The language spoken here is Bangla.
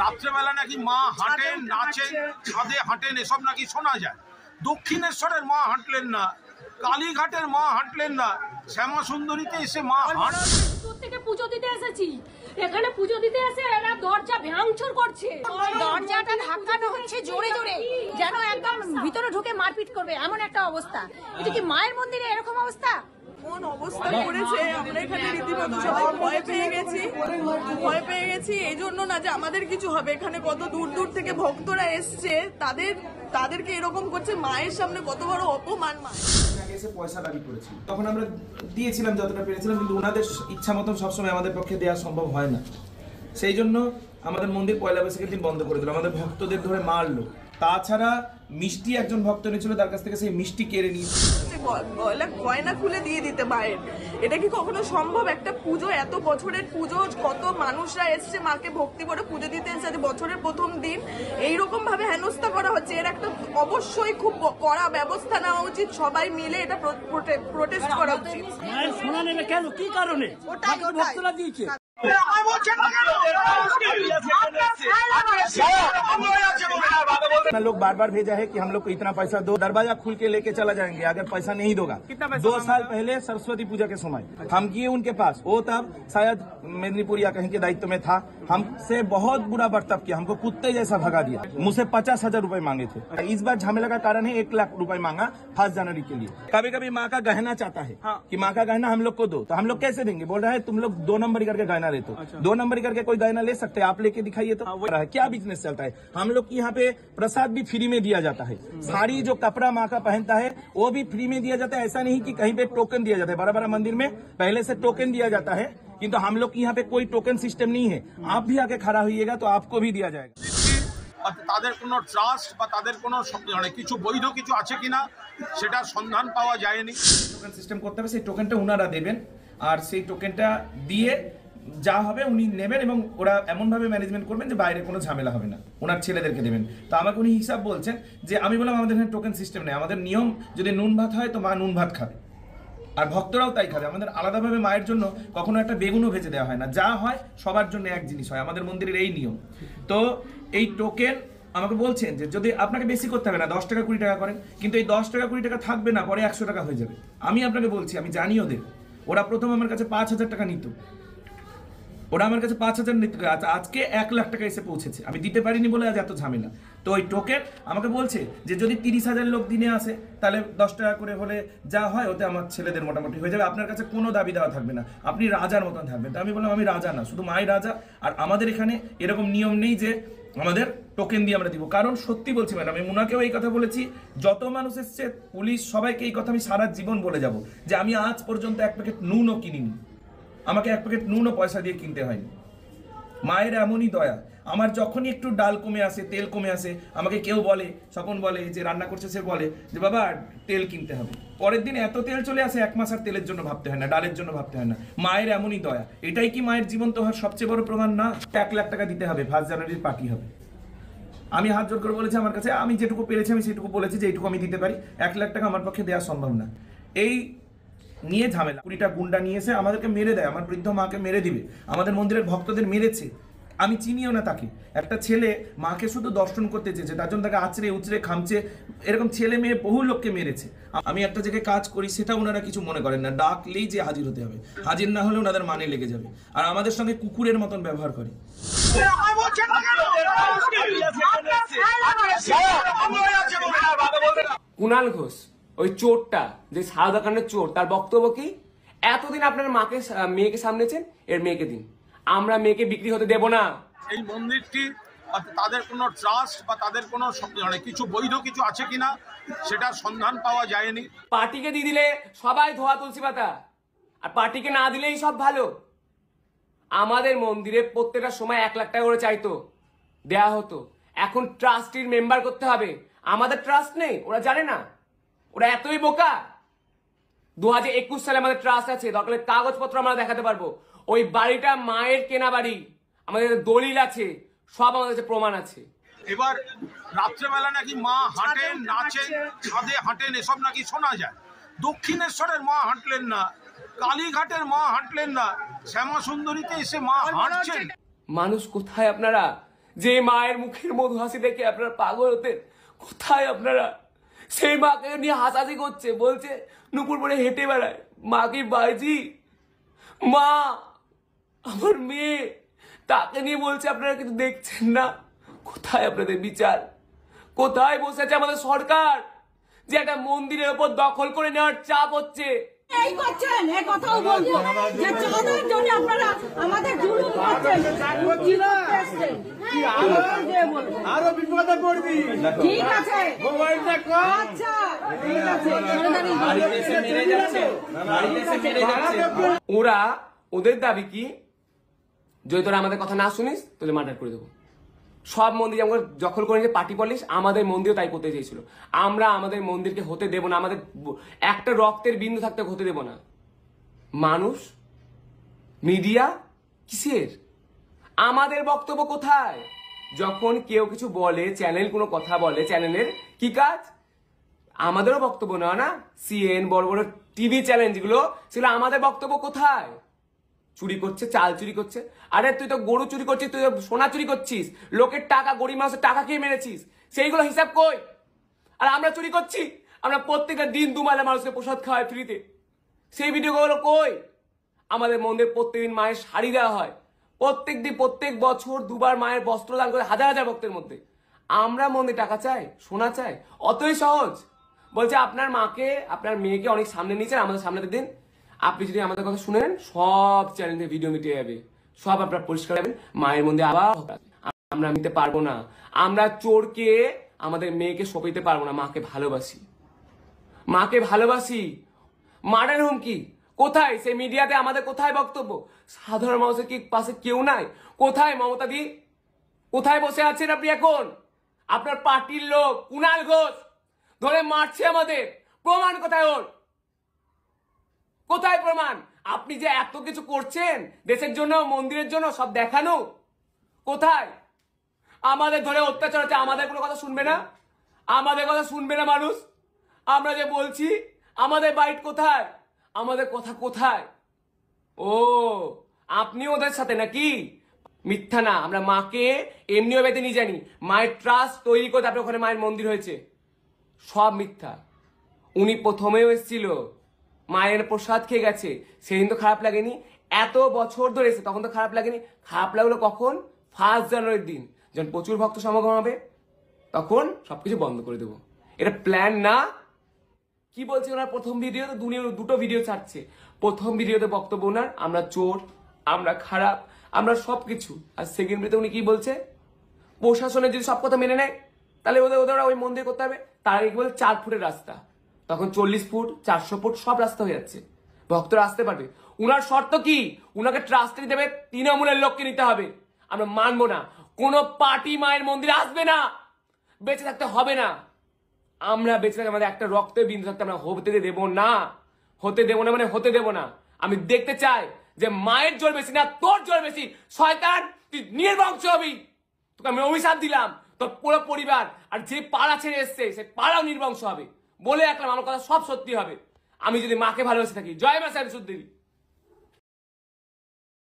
রাত্রেবেলা নাকি মা হাঁটেন, নাচেন, ছাদে হাঁটেন, এসব নাকি শোনা যায়। দক্ষিণেশ্বরের মা হাঁটলেন না, কালীঘাটের মা হাঁটলেন না, শ্যামা সুন্দরীতে এসে মা হাঁটলেন। থেকে পুজো দিতে এসেছি, এখানে পুজো দিতে এসে এরা দরজা ভাঙচুর করছে, দরজাটা ধাক্কানো হচ্ছে জোরে জোরে, যেন একদম ভিতরে ঢুকে মারপিট করবে এমন একটা অবস্থা। এটা কি মায়ের মন্দিরে এরকম অবস্থা? কোন অবস্থা করেছে, আমরা এখানে রীতিমতো সবাই ভয় পেয়ে গেছি এই জন্য না যে আমাদের কিছু হবে। এখানে কত দূর দূর থেকে ভক্তরা এসছে, তাদেরকে এরকম করছে, মায়ের সামনে কত বড় অপমান। এসে পয়সা দাবি করেছিল, তখন আমরা দিয়েছিলাম যতটা পেরেছিলাম, কিন্তু ওনাদের ইচ্ছা মতন সবসময় আমাদের পক্ষে দেওয়া সম্ভব হয় না। সেই জন্য আমাদের মন্দির পয়লা বৈশাখের দিন বন্ধ করে দিল, আমাদের ভক্তদের ধরে মারলো। তাছাড়া মিষ্টি একজন ভক্ত এনেছিল, তার কাছ থেকে সেই মিষ্টি কেড়ে নিয়েছে, গয়না খুলে দিয়ে দিতে মায়ের। এটা কি কখনো সম্ভব? একটা পুজো, এত বছরের পুজো, কত মানুষরা এসছে মাকে ভক্তি করে পুজো দিতে এসে, বছরের প্রথম দিন এইরকম ভাবে হেনস্থা করা হচ্ছে। এর একটা অবশ্যই খুব কড়া ব্যবস্থা নেওয়া উচিত, সবাই মিলে এটা প্রোটেস্ট করা উচিত। শোনা নেবে কেন, কি কারণে ভক্তরা দিয়েছে? लोग बार बार भेजा है कि हम लोग को इतना पैसा दो, दरवाजा खुल के लेके चला जाएंगे अगर पैसा नहीं दोगा। 2 साल पहले सरस्वती पूजा के समय हम किए उनके पास, वो तब शायद मेदिनीपुर या कहीं के दायित्व में था, हमसे बहुत बुरा बर्ताव किया, हमको कुत्ते जैसा भगा दिया, मुझसे 50,000 रुपए मांगे थे। इस बार झमेला का कारण है 1 लाख रुपए मांगा 1 जनवरी के लिए। कभी कभी माँ का गहना चाहता है कि माँ का गहना हम लोग को दो, तो हम लोग कैसे देंगे? बोल रहा है तुम लोग 2 नंबरी करके गहना लेते हो। 2 नंबरी करके कोई गहना ले सकते हैं? आप लेके दिखाइए तो। क्या बिजनेस चलता है? हम लोग की यहाँ पे प्रसाद भी फ्री में दिया जाता है, साड़ी जो कपड़ा माँ का पहनता है वो भी फ्री में दिया जाता है। ऐसा नहीं कि कहीं पे टोकन दिया जाता है, बड़ा बड़ा मंदिर में पहले से टोकन दिया जाता है, किंतु हम लोग यहाँ पे कोई टोकन सिस्टम नहीं है। आप भी आके खड़ा होइएगा तो आपको भी दिया जाएगा। তাদের কোনো ট্রাস্ট বা তাদের কোনো কিছু বৈধ কিছু আছে কিনা সেটা সন্ধান পাওয়া যায়নি। টোকেন সিস্টেম করতে হবে, সেই টোকেনটা ওনারা দেবেন, আর সেই টোকেনটা দিয়ে যা হবে উনি নেবেন, এবং ওরা এমনভাবে ম্যানেজমেন্ট করবেন যে বাইরে কোনো ঝামেলা হবে না, ওনার ছেলেদেরকে দেবেন। তো আমাকে উনি হিসাব বলছেন যে, আমি বললাম আমাদের এখানে টোকেন সিস্টেম নেই, আমাদের নিয়ম যদি নুন ভাত হয় তো মা নুন ভাত খাবে, আর ভক্তরাও তাই খাবে। আমাদের আলাদাভাবে মায়ের জন্য কখনো একটা বেগুনও ভেজে দেওয়া হয় না, যা হয় সবার জন্য এক জিনিস হয়, আমাদের মন্দিরের এই নিয়ম। তো এই টোকেন আমাকে বলছেন যে যদি আপনাকে বেশি করতে হবে না, 10 টাকা 20 টাকা করেন, কিন্তু এই 10 টাকা 20 টাকা থাকবে না, পরে 100 টাকা হয়ে যাবে। আমি আপনাকে বলছি, আমি জানি ওদের, ওরা প্রথম আমার কাছে 5,000 টাকা নিত, ওরা আমার কাছে 5,000 নিতে, আজকে 1 লাখ টাকা এসে পৌঁছেছে, আমি দিতে পারিনি বলে আজ এত ঝামেলা। তো ওই টোকেন আমাকে বলছে যে যদি 30,000 লোক দিনে আসে তাহলে 10 টাকা করে হলে যা হয় ওতে আমার ছেলেদের মোটামুটি হয়ে যাবে, আপনার কাছে কোনো দাবি দেওয়া থাকবে না, আপনি রাজার মতন থাকবেন। তো আমি বললাম আমি রাজা না, শুধু মাই রাজা, আর আমাদের এখানে এরকম নিয়ম নেই যে আমাদের টোকেন দিয়ে আমরা দিব। কারণ সত্যি বলছি ম্যাডাম, আমি ওনাকেও এই কথা বলেছি, যত মানুষ এসছে, পুলিশ, সবাইকে এই কথা আমি সারা জীবন বলে যাব যে আমি আজ পর্যন্ত 1 প্যাকেট নুনও কিনিনি, আমাকে 1 প্যাকেট নুনও পয়সা দিয়ে কিনতে হয়নি। মায়ের এমনই দয়া, আমার যখনই একটু ডাল কমে আসে, তেল কমে আসে, আমাকে কেউ বলে, স্বপন বলে যে রান্না করছে, সে বলে যে বাবা তেল কিনতে হবে, পরের দিন এত তেল চলে আসে 1 মাস আর তেলের জন্য ভাবতে হয় না, ডালের জন্য ভাবতে হয় না। মায়ের এমনই দয়া, এটাই কি মায়ের জীবন্ত হওয়ার সবচেয়ে বড় প্রমাণ না? 1 লাখ টাকা দিতে হবে, 1 জানুয়ারির পার্টি হবে। আমি হাত জোর করে বলেছি, আমার কাছে আমি যেটুকু পেরেছি আমি সেটুকু বলেছি যে এইটুকু আমি দিতে পারি, 1 লাখ টাকা আমার পক্ষে দেওয়া সম্ভব না। এই নিয়ে ঝামেলা, 20টা গুন্ডা নিয়ে এসে আমাদেরকে মেরে দেয়, আমার বৃদ্ধ মাকে মেরে দিবে, আমাদের মন্দিরের ভক্তদের মেরেছে, আমি চিনিও না তাকে। একটা ছেলে মাকে শুধু দর্শন করতে চেয়েছে, তার জন্য তাকে আঁচড়ে উচড়ে খামচে, এরকম ছেলে মেয়ে বহু লোককে মেরেছে। আমি একটা জায়গায় কাজ করি, সেটা ওনারা কিছু মনে করেন না, ডাকলেই যে হাজির হতে হবে, হাজির না হলে ওনাদের মানে লেগে যাবে, আর আমাদের সঙ্গে কুকুরের মতন ব্যবহার করে। কুণাল ঘোষ, ওই চোরটা, যে সারদা কাণ্ডের চোর, তার বক্তব্য কি? এতদিন আপনার মেয়েকে সামনেছেন, এর মেয়েকে দিন, আমরা মেয়েকে বিক্রি হতে দেব না। এই মন্দিরটি তাদের কোনো ট্রাস্ট বা তাদের কোনো কিছু বৈধ কিছু আছে কিনা সেটা সন্ধান পাওয়া যায়নি। পার্টিকে দিয়ে দিলে সবাই ধোয়া তুলসী পাতা, আর পার্টিকে না দিলেই সব ভালো। আমাদের মন্দিরে প্রত্যেকটা সময় 1 লাখ টাকা করে চাইতো, দেয়া হতো, এখন ট্রাস্টির মেম্বার করতে হবে। আমাদের ট্রাস্ট নেই, ওরা জানে না, ওরা এতই বোকা। 2021 সালে আমাদের ট্রাস্ট আছে, দরকার কাগজপত্র আমরা দেখাতে পারবো। ওই বাড়িটা মায়ের কেনা বাড়ি, আমাদের দলিল আছে, সব আমাদের কাছে প্রমাণ আছে। এবার রাত্রেবেলা নাকি মা হাঁটেন, নাচেন, ছাদে হাঁটেন, এসব নাকি শোনা যায়। দক্ষিণেশ্বরের মা হাঁটলেন না, কালীঘাটের মা হাঁটলেন না, শ্যামা সুন্দরীতে এসে মা হাঁটছেন। মানুষ কোথায় আপনারা? যে মায়ের মুখের মধু হাসি দেখে আপনারা পাগল হতেন, কোথায় আপনারা? সেই মাকে নিয়ে হাসাহাসি করছে, বলছে নুপুর পরে হেঁটে বেড়ায়, মা কি বাইজি? মা আমার মেয়ে, তাকে নিয়ে বলছে আপনারা কিছু দেখছেন না? কোথায় আপনাদের বিচার? কোথায় বসে আছে আমাদের সরকার যে একটা মন্দিরের ওপর দখল করে নেওয়ার চাপ হচ্ছে? এই করছেন, এই কথাও বলবো যে চাঁদের জন্য আপনারা আমাদের জুলুম করছেন। কি করতে এসছেন? আরো বিপদে পড়বি। ঠিক আছে, মোবাইলটা কর। আচ্ছা ঠিক আছে। ওরা ওদের দাবি কি, যদি তোরা আমাদের কথা না শুনিস তোদের মার্ডার করে দেবো। সব মন্দির যেমন দখল করে নিয়ে পার্টি পলিশ, আমাদের মন্দিরও তাই করতে চেয়েছিল। আমরা আমাদের মন্দিরকে হতে দেব না, আমাদের একটা রক্তের বিন্দু থাকতে হতে দেব না। মানুষ, মিডিয়া কিসের? আমাদের বক্তব্য কোথায়? যখন কেউ কিছু বলে, চ্যানেল কোনো কথা বলে, চ্যানেলের কি কাজ? আমাদেরও বক্তব্য নেওয়া না? সিএন, বড় বড় টিভি চ্যানেল যেগুলো, সেগুলো আমাদের বক্তব্য কোথায়? চুরি করছে, চাল চুরি করছে। আরে তুই তো গরু চুরি করছিস, তুই তো সোনা চুরি করছিস, লোকের টাকা, গরিব মানুষের টাকা খেয়ে মেরেছিস, সেইগুলো হিসাব কই? আর আমরা চুরি করছি, আমরা প্রত্যেকটা দিন দুমালে মানুষকে প্রসাদ খাওয়াই ফ্রিতে, সেই ভিডিওগুলো কই? আমাদের মন্দিরে প্রত্যেকদিন মায়ের শাড়ি দেওয়া হয়, প্রত্যেক বছর দুবার মায়ের বস্ত্র দান করে হাজার হাজার ভক্তের মধ্যে। আমরা মন্দিরে টাকা চাই, সোনা চাই? অতই সহজ? বলছে আপনার মাকে, আপনার মেয়েকে অনেক সামনে নিয়েছেন, আমাদের সামনে দিন। আপনি যদি আমাদের কথা শুনেন, সব চ্যানেলে ভিডিও মিটে যাবে, সব আপনার পরিষ্কার যাবেন, মায়ের মন্দিরে আবার আমরা নিতে পারবো না। আমরা চোরকে আমাদের মেয়েকে সঁপে দিতে পারবো না। মাকে ভালোবাসি, মাকে ভালোবাসি। মার্ডার হুমকি কোথায়? সেই মিডিয়াতে আমাদের কোথায় বক্তব্য? সাধারণ মানুষের কি পাশে কেউ নাই? কোথায় মমতা দি? কোথায় বসে আছেন আপনি এখন? আপনার পার্টির লোক কুণাল ঘোষ ধরে মারছে আমাদের, প্রমাণ কোথায় ওর? কোথায় প্রমাণ? আপনি যে এত কিছু করছেন দেশের জন্য, মন্দিরের জন্য, সব দেখানো কোথায়? আমাদের ধরে অত্যাচার হচ্ছে, আমাদের কোনো কথা শুনবে না? আমাদের কথা শুনবে না মানুষ? আমরা যে বলছি, আমাদের বাইট কোথায়? আমাদের কথা কোথায়? ও, আপনি ওদের সাথে নাকি? মিথ্যা না, আমরা মাকে এমনিও বেঁধে নিয়ে জানি, মায়ের ট্রাস্ট তৈরি করে তারপরে ওখানে মায়ের মন্দির হয়েছে। সব মিথ্যা। উনি প্রথমেও এসেছিল, মায়ের প্রসাদ খেয়ে গেছে, সেদিন তো খারাপ লাগেনি? এত বছর ধরে এসে তখন তো খারাপ লাগেনি? খারাপ লাগলো কখন? 1 জানুয়ারির দিন, যখন প্রচুর ভক্ত সমাগম হবে, তখন সবকিছু বন্ধ করে দেবো। এটা প্ল্যান না? কি বলছে ওনার প্রথম ভিডিও? তো দুটো ভিডিও ছাড়ছে। প্রথম ভিডিওতে বক্তব্য ওনার, আমরা চোর, আমরা খারাপ, আমরা সবকিছু। আর সেকেন্ড ভিডিওতে উনি কি বলছে? প্রশাসনের যদি সব কথা মেনে নেয়, তাহলে ওদের ওই মন্দির করতে হবে। তার আগে বলে 4 ফুটের রাস্তা, তখন 40 ফুট, 400 ফুট সব রাস্তা হয়ে যাচ্ছে, ভক্তরা আসতে পারবে। উনার শর্ত কি? উনাকে ট্রাস্ট নিতে হবে, তৃণমূলের লোককে নিতে হবে। আমরা মানবো না, কোনো পার্টি মায়ের মন্দিরে আসবে না, বেঁচে থাকতে হবে না। আমরা বেঁচে থাকতে, আমাদের একটা রক্তের বিন্দু থাকতে আমরা হতে দেবো না। হতে দেবো না মানে হতে দেবো না। আমি দেখতে চাই যে মায়ের জোর বেশি না তোর জোর বেশি। শয়তান, তুই নির্বংশ হবি। তোকে আমি অভিশাপ দিলাম, তোর পুরো পরিবার আর যে পাড়া ছেড়ে এসছে সে পাড়াও নির্বংশ হবে। বলে রাখলাম, আমার কথা সব সত্যি হবে। আমি যদি মাকে ভালোবেসে থাকি। জয় মা শারদা সুন্দরী।